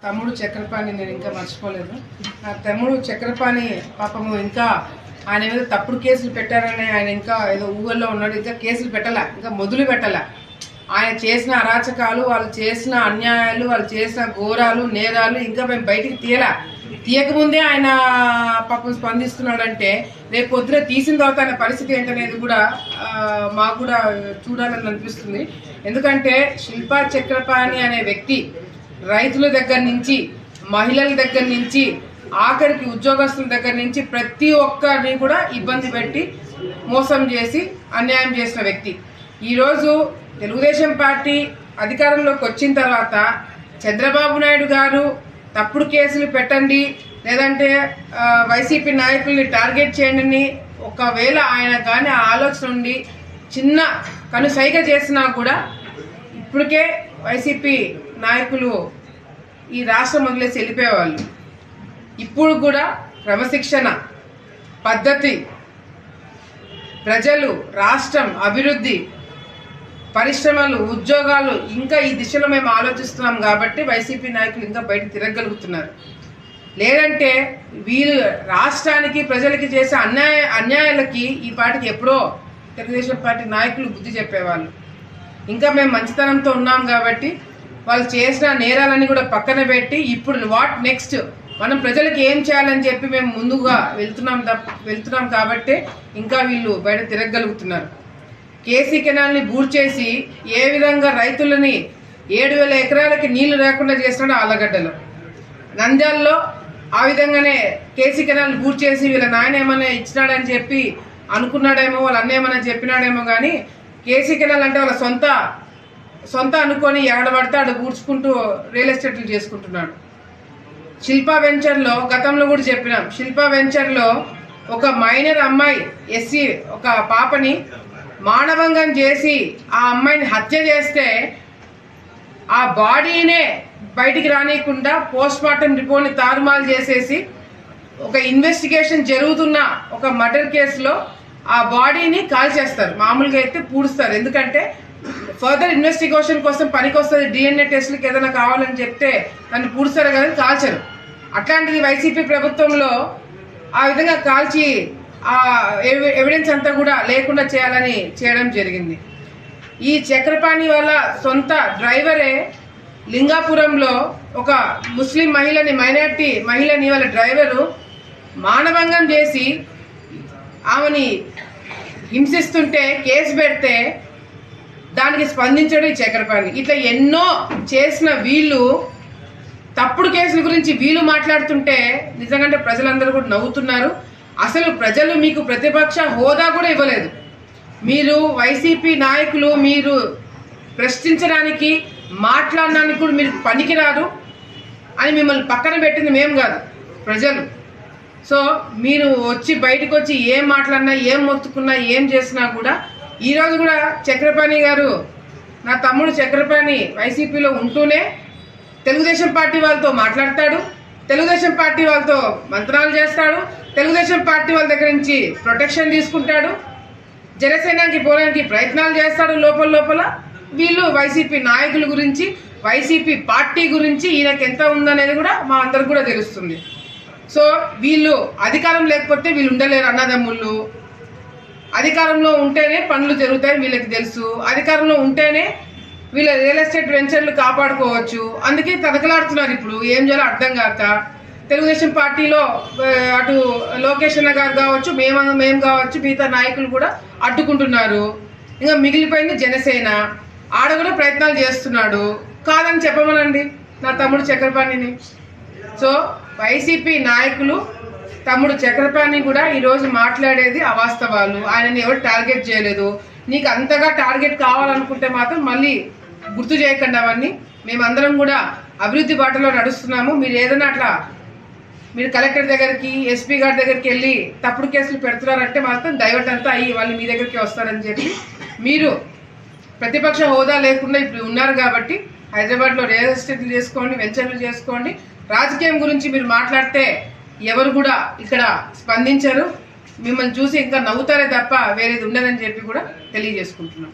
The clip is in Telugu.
తమ్ముడు చక్రపాణి నేను ఇంకా మర్చిపోలేదు. నా తమ్ముడు చక్రపాణి పాపము ఇంకా ఆయన మీద తప్పుడు కేసులు పెట్టారని ఆయన ఇంకా ఏదో ఊళ్ళో ఉన్నాడు. ఇంకా కేసులు పెట్టాల, ఇంకా మొదలు పెట్టాల. ఆయన చేసిన అరాచకాలు, వాళ్ళు చేసిన అన్యాయాలు, వాళ్ళు చేసిన ఘోరాలు, నేరాలు ఇంకా మేము బయటికి తీయకముందే ఆయన పాపం స్పందిస్తున్నాడంటే రేపు పొద్దున తీసిన తర్వాత ఆయన పరిస్థితి ఏంటనేది కూడా మాకు కూడా చూడాలని అనిపిస్తుంది. ఎందుకంటే శిల్పా చక్రపాణి అనే వ్యక్తి రైతుల దగ్గర నుంచి, మహిళల దగ్గర నుంచి, ఆఖరికి ఉద్యోగస్తుల దగ్గర నుంచి ప్రతి ఒక్కరిని కూడా ఇబ్బంది పెట్టి మోసం చేసి అన్యాయం చేసిన వ్యక్తి. ఈరోజు తెలుగుదేశం పార్టీ అధికారంలోకి వచ్చిన తర్వాత చంద్రబాబు నాయుడు గారు తప్పుడు కేసులు పెట్టండి, లేదంటే వైసీపీ నాయకుల్ని టార్గెట్ చేయండి, ఒకవేళ ఆయన కానీ ఆ ఆలోచన ఉండి చిన్న కనుసైగ చేసినా కూడా ఇప్పటికే వైసీపీ నాయకులు ఈ రాష్ట్రం వదిలేసి వెళ్ళిపోయేవాళ్ళు. ఇప్పుడు కూడా క్రమశిక్షణ, పద్ధతి, ప్రజలు, రాష్ట్రం అభివృద్ధి, పరిశ్రమలు, ఉద్యోగాలు ఇంకా ఈ దిశలో మేము ఆలోచిస్తున్నాం కాబట్టి వైసీపీ నాయకులు ఇంకా బయట తిరగలుగుతున్నారు. లేదంటే వీళ్ళు రాష్ట్రానికి, ప్రజలకి చేసే అన్యాయాలకి ఈ పార్టీకి ఎప్పుడో తెలుగుదేశం పార్టీ నాయకులు బుద్ధి చెప్పేవాళ్ళు. ఇంకా మేము మంచితనంతో ఉన్నాం కాబట్టి వాళ్ళు చేసిన నేరాలన్నీ కూడా పక్కన పెట్టి ఇప్పుడు వాట్ నెక్స్ట్, మనం ప్రజలకు ఏం చేయాలని చెప్పి మేము ముందుగా వెళ్తున్నాం కాబట్టి ఇంకా వీళ్ళు బయట తిరగలుగుతున్నారు. కేసీ కెనాల్ని బూర్చేసి ఏ విధంగా రైతులని 7,000 ఎకరాలకి నీళ్లు లేకుండా చేస్తున్నాడు ఆలగడ్డలో, నంద్యాలలో ఆ విధంగానే కేసీ కెనాల్ని బూర్చేసి వీళ్ళ నాయన ఏమైనా ఇచ్చినాడని చెప్పి అనుకున్నాడేమో, వాళ్ళ అన్న ఏమైనా చెప్పినాడేమో, కానీ కేసీ కెనాల్ అంటే వాళ్ళ సొంత అనుకొని ఎగడబడితే ఆడ బూడ్చుకుంటూ రియల్ ఎస్టేట్లు చేసుకుంటున్నాడు. శిల్పా వెంచర్లో గతంలో కూడా చెప్పినాం, శిల్పా వెంచర్లో ఒక మైనర్ అమ్మాయి ఎస్సీ ఒక పాపని మానభంగం చేసి ఆ అమ్మాయిని హత్య చేస్తే ఆ బాడీనే బయటికి రానియకుండా పోస్ట్ మార్టం రిపోర్ట్ని తారుమారు చేసేసి ఒక ఇన్వెస్టిగేషన్ జరుగుతున్న ఒక మర్డర్ కేసులో ఆ బాడీని కాల్చేస్తారు. మామూలుగా అయితే పూడుస్తారు, ఎందుకంటే ఫర్దర్ ఇన్వెస్టిగేషన్ కోసం పనికొస్తుంది, DNA టెస్ట్లకి ఏదైనా కావాలని చెప్తే దాన్ని పూడుస్తారు కదా, కాల్చరు. అట్లాంటిది వైసీపీ ప్రభుత్వంలో ఆ విధంగా కాల్చి ఆ ఎవిడెన్స్ అంతా కూడా లేకుండా చేయడం జరిగింది. ఈ చక్రపాణి వాళ్ళ సొంత డ్రైవరే లింగాపురంలో ఒక ముస్లిం మైనార్టీ మహిళని వాళ్ళ డ్రైవరు మానభంగం చేసి ఆమెని హింసిస్తుంటే కేసు పెడితే దానికి స్పందించడం ఈ చక్రపాణి. ఇట్లా ఎన్నో చేసిన వీళ్ళు తప్పుడు కేసుల గురించి వీళ్ళు మాట్లాడుతుంటే నిజంగా ప్రజలందరూ కూడా నవ్వుతున్నారు. అసలు ప్రజలు మీకు ప్రతిపక్ష హోదా కూడా ఇవ్వలేదు. మీరు వైసీపీ నాయకులు మీరు ప్రశ్నించడానికి, మాట్లాడడానికి కూడా మీరు పనికిరాదు అని మిమ్మల్ని పక్కన పెట్టింది మేము కాదు, ప్రజలు. సో మీరు బయటకు వచ్చి ఏం మాట్లాడినా, ఏం మొత్తుకున్నా, ఏం చేసినా కూడా ఈరోజు కూడా చక్రపాణి గారు, నా తమ్ముడు చక్రపాణి వైసీపీలో ఉంటూనే తెలుగుదేశం పార్టీ వాళ్ళతో మాట్లాడతాడు, తెలుగుదేశం పార్టీ వాళ్ళతో మంత్రాలు చేస్తాడు, తెలుగుదేశం పార్టీ వాళ్ళ దగ్గర నుంచి ప్రొటెక్షన్ తీసుకుంటాడు, జనసేనకి పోవడానికి ప్రయత్నాలు చేస్తాడు లోపల. వీళ్ళు వైసీపీ నాయకుల గురించి, వైసీపీ పార్టీ గురించి ఈయనకి ఎంత ఉందనేది కూడా మా అందరికి కూడా తెలుస్తుంది. సో వీళ్ళు అధికారం లేకపోతే వీళ్ళు ఉండలేరు అన్నదమ్ముళ్ళు. అధికారంలో ఉంటేనే పనులు జరుగుతాయి వీళ్ళకి తెలుసు, అధికారంలో ఉంటేనే వీళ్ళ రియల్ ఎస్టేట్ వెంచర్లు కాపాడుకోవచ్చు. అందుకే తనకలాడుతున్నారు ఇప్పుడు, ఏం చేయాలో అర్థం కాక. తెలుగుదేశం పార్టీలో అటు లోకేష్ అన్న గారు కావచ్చు, మేము కావచ్చు, మిగతా నాయకులు కూడా అడ్డుకుంటున్నారు. ఇంకా మిగిలిపోయింది జనసేన, ఆడ కూడా ప్రయత్నాలు చేస్తున్నాడు. కాదని చెప్పమనండి నా తమ్ముడు చక్రపాణిని. సో వైసీపీ నాయకులు తమ్ముడు చక్రపాణి కూడా ఈరోజు మాట్లాడేది అవాస్తవాలు. ఆయనని ఎవరు టార్గెట్ చేయలేదు. నీకు అంతగా టార్గెట్ కావాలనుకుంటే మాత్రం మళ్ళీ గుర్తు చేయకండి అవన్నీ. మేమందరం కూడా అభివృద్ధి బాటలో నడుస్తున్నాము. మీరు ఏదైనా అట్లా మీరు కలెక్టర్ దగ్గరికి, ఎస్పీ గారి దగ్గరికి వెళ్ళి తప్పుడు కేసులు పెడుతున్నారంటే మాత్రం డైవర్ట్ అంతా అయ్యి వాళ్ళు మీ దగ్గరికి వస్తారని చెప్పి, మీరు ప్రతిపక్ష హోదా లేకుండా ఇప్పుడు ఉన్నారు కాబట్టి హైదరాబాద్లో రియల్ ఎస్టేట్లు చేసుకోండి, వెంచర్లు చేసుకోండి. రాజకీయం గురించి మీరు మాట్లాడితే ఎవరు కూడా ఇక్కడ స్పందించరు, మిమ్మల్ని చూసి ఇంకా నవ్వుతారే తప్ప వేరేది ఉండదని చెప్పి కూడా తెలియజేసుకుంటున్నాం.